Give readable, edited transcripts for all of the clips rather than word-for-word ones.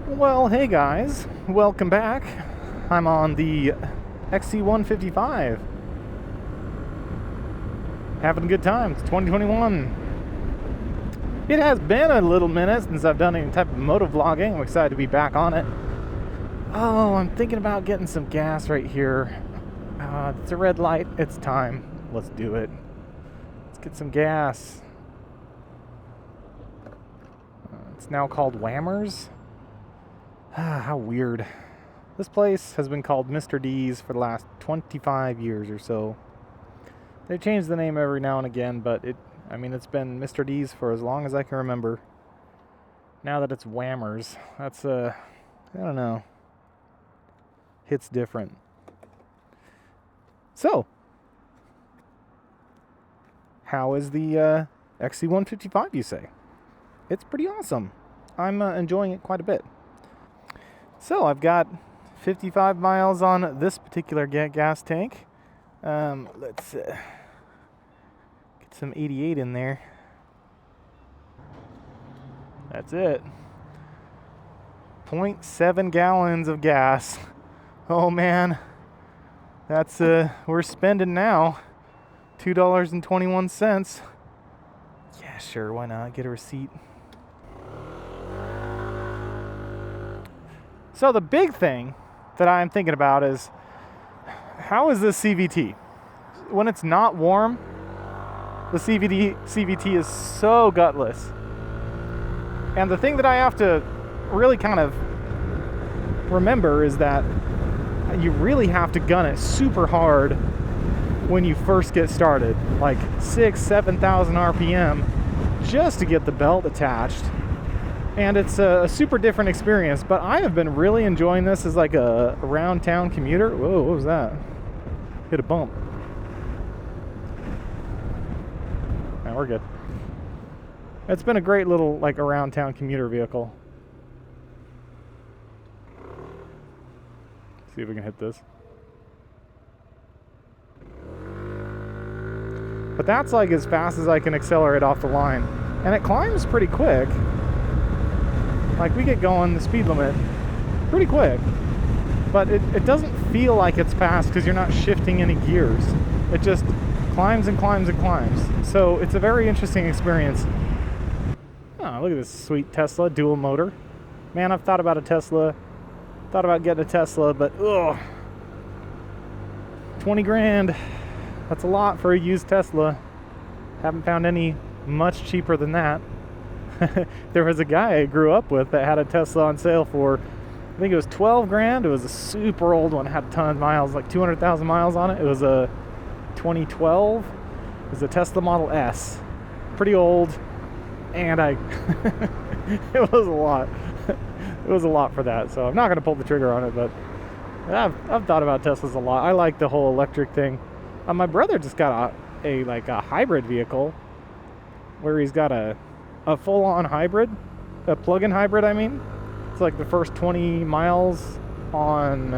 Well, hey guys, welcome back. I'm on the XC155. Having a good time. It's 2021. It has been a little minute since I've done any type of motovlogging. I'm excited to be back on it. Oh, I'm thinking about getting some gas right here. It's a red light. It's time. Let's do it. Let's get some gas. It's now called Whammers. How weird. This place has been called Mr. D's for the last 25 years or so. They change the name every now and again, but it's been Mr. D's for as long as I can remember. Now that it's Whammers, that's I don't know. Hits different. So, how is the XC155, you say? It's pretty awesome. I'm enjoying it quite a bit. So I've got 55 miles on this particular gas tank. Let's get some 88 in there. That's it. 0.7 gallons of gas. Oh man, that's we're spending now $2.21. Yeah, sure, why not? Get a receipt. So the big thing that I'm thinking about is, how is this CVT? When it's not warm, the CVT is so gutless. And the thing that I have to really kind of remember is that you really have to gun it super hard when you first get started, like 6,000-7,000 RPM, just to get the belt attached. And it's a super different experience, but I have been really enjoying this as like a around town commuter. Whoa, what was that? Hit a bump. Now we're good. It's been a great little like around town commuter vehicle. See if we can hit this. But that's like as fast as I can accelerate off the line. And it climbs pretty quick. Like we get going the speed limit pretty quick, but it doesn't feel like it's fast because you're not shifting any gears. It just climbs and climbs and climbs. So it's a very interesting experience. Oh, look at this sweet Tesla dual motor. Man, I've thought about a Tesla, thought about getting a Tesla, but ugh, 20 grand. That's a lot for a used Tesla. Haven't found any much cheaper than that. There was a guy I grew up with that had a Tesla on sale for, I think it was 12 grand. It was a super old one, had a ton of miles, like 200,000 miles on it. It was a 2012. It was a Tesla Model S. Pretty old, and it was a lot. It was a lot for that, so I'm not going to pull the trigger on it, but I've thought about Teslas a lot. I like the whole electric thing. My brother just got a hybrid vehicle where he's got a full-on hybrid, a plug-in hybrid, I mean. It's like the first 20 miles on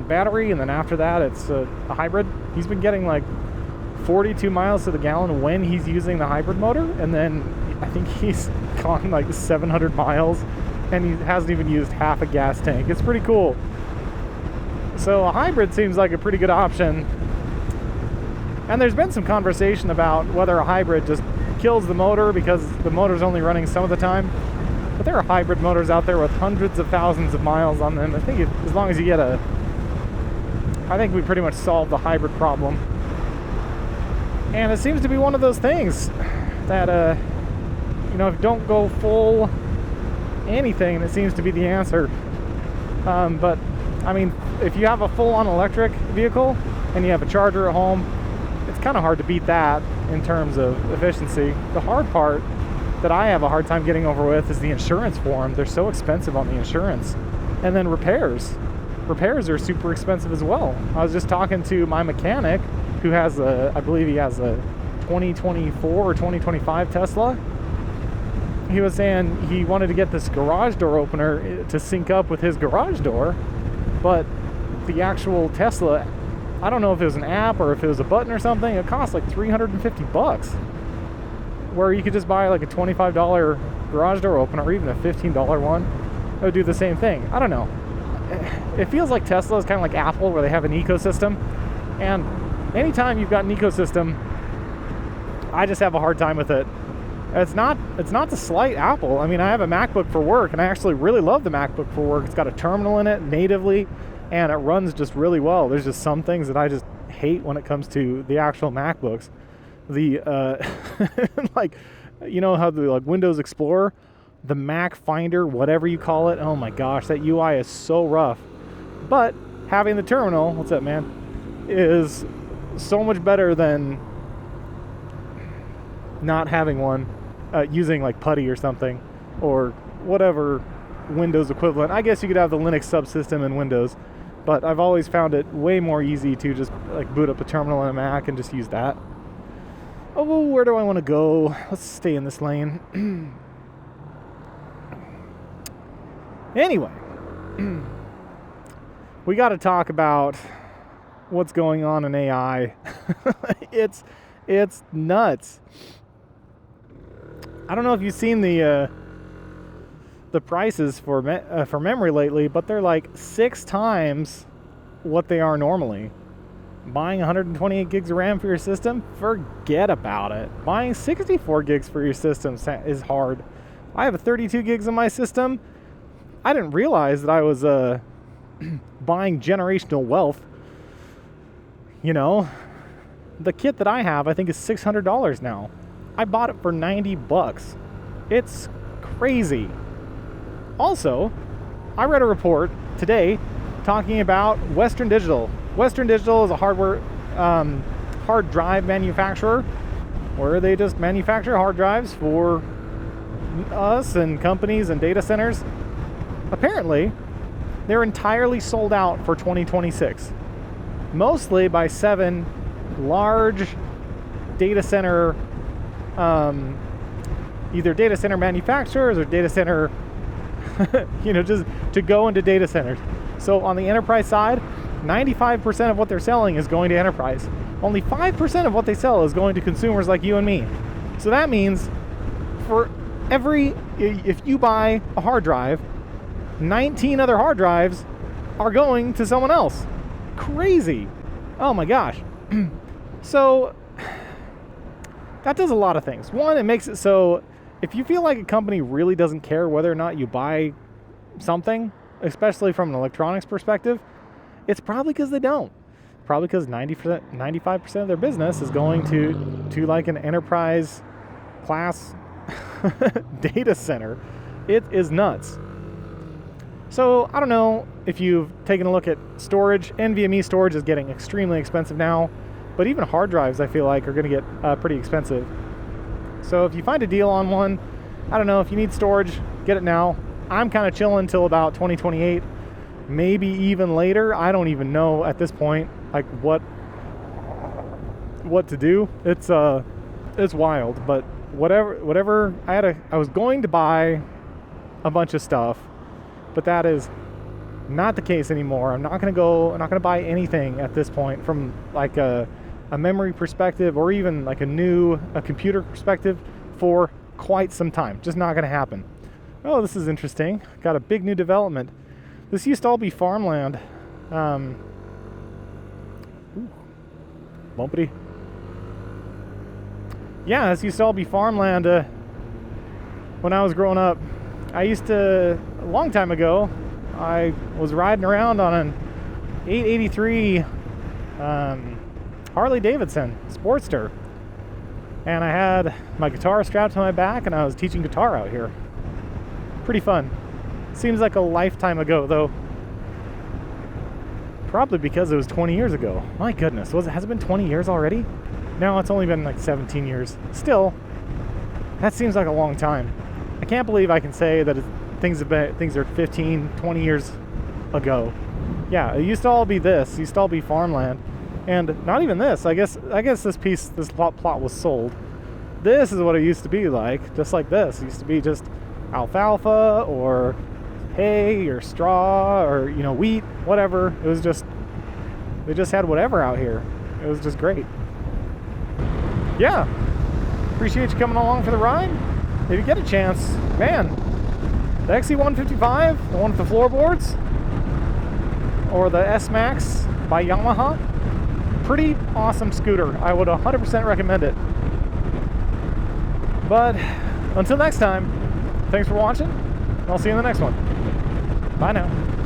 battery, and then after that it's a hybrid. He's been getting like 42 miles to the gallon when he's using the hybrid motor, and then I think he's gone like 700 miles and he hasn't even used half a gas tank. It's pretty cool. So a hybrid seems like a pretty good option. And there's been some conversation about whether a hybrid just kills the motor because the motor's only running some of the time. But there are hybrid motors out there with hundreds of thousands of miles on them. I think as long as you get I think we pretty much solved the hybrid problem. And it seems to be one of those things that, if you don't go full anything, it seems to be the answer. But, I mean, if you have a full-on electric vehicle and you have a charger at home, it's kind of hard to beat that in terms of efficiency. The hard part that I have a hard time getting over with is the insurance for them. They're so expensive on the insurance. And then repairs. Repairs are super expensive as well. I was just talking to my mechanic who has I believe he has a 2024 or 2025 Tesla. He was saying he wanted to get this garage door opener to sync up with his garage door, but the actual Tesla, I don't know if it was an app or if it was a button or something, it cost like $350. where you could just buy like a $25 garage door opener or even a $15 one. It would do the same thing. I don't know. It feels like Tesla is kind of like Apple, where they have an ecosystem. And anytime you've got an ecosystem, I just have a hard time with it. It's not to slight Apple. I mean, I have a MacBook for work, and I actually really love the MacBook for work. It's got a terminal in it natively, and it runs just really well. There's just some things that I just hate when it comes to the actual MacBooks. The like, you know how the like Windows Explorer, the Mac Finder, whatever you call it. Oh my gosh, that UI is so rough. But having the terminal, what's up, man, is so much better than not having one, using like Putty or something, or whatever Windows equivalent. I guess you could have the Linux subsystem in Windows, but I've always found it way more easy to just like boot up a terminal in a Mac and just use that. Oh, where do I want to go? Let's stay in this lane. Anyway, we got to talk about what's going on in AI. It's nuts. I don't know if you've seen the prices for memory lately, but they're like 6 times what they are normally. Buying 128 gigs of RAM for your system, forget about it. Buying 64 gigs for your system is hard. I have 32 gigs in my system. I didn't realize that I was buying generational wealth. You know, the kit that I have, I think, is $600 now. I bought it for $90. It's crazy. Also, I read a report today talking about Western Digital. Western Digital is a hard drive manufacturer, where they just manufacture hard drives for us and companies and data centers. Apparently, they're entirely sold out for 2026, mostly by 7 large data center, either data center manufacturers or data center, just to go into data centers. So on the enterprise side, 95% of what they're selling is going to enterprise. Only 5% of what they sell is going to consumers like you and me. So that means if you buy a hard drive, 19 other hard drives are going to someone else. Crazy. Oh my gosh. So that does a lot of things. One, it makes it so if you feel like a company really doesn't care whether or not you buy something, especially from an electronics perspective, it's probably because they don't. Probably because 95% of their business is going to like an enterprise class data center. It is nuts. So I don't know if you've taken a look at storage. NVMe storage is getting extremely expensive now, but even hard drives I feel like are going to get pretty expensive. So if you find a deal on one, I don't know, if you need storage, get it now. I'm kind of chilling until about 2028, maybe even later. I don't even know at this point like what to do. It's wild, but whatever I was going to buy a bunch of stuff, but that is not the case anymore. I'm not going to buy anything at this point from like a memory perspective or even like a computer perspective for quite some time. Just not going to happen. Oh, this is interesting. Got a big new development. This used to all be farmland. Bumpity. Yeah, this used to all be farmland when I was growing up. A long time ago, I was riding around on an 883 Harley Davidson Sportster. And I had my guitar strapped to my back and I was teaching guitar out here. Pretty fun. Seems like a lifetime ago though. Probably because it was 20 years ago. My goodness, has it been 20 years already? No, it's only been like 17 years. Still, that seems like a long time. I can't believe I can say that things are 15, 20 years ago. Yeah, it used to all be this. It used to all be farmland. And not even this. I guess this plot was sold. This is what it used to be like. Just like this. It used to be just alfalfa or hay or straw or, wheat, whatever. It was just, they just had whatever out here. It was just great. Yeah. Appreciate you coming along for the ride. If you get a chance, man, the XC155, the one with the floorboards, or the S-Max by Yamaha, pretty awesome scooter. I would 100% recommend it. But until next time, thanks for watching. I'll see you in the next one. Bye now.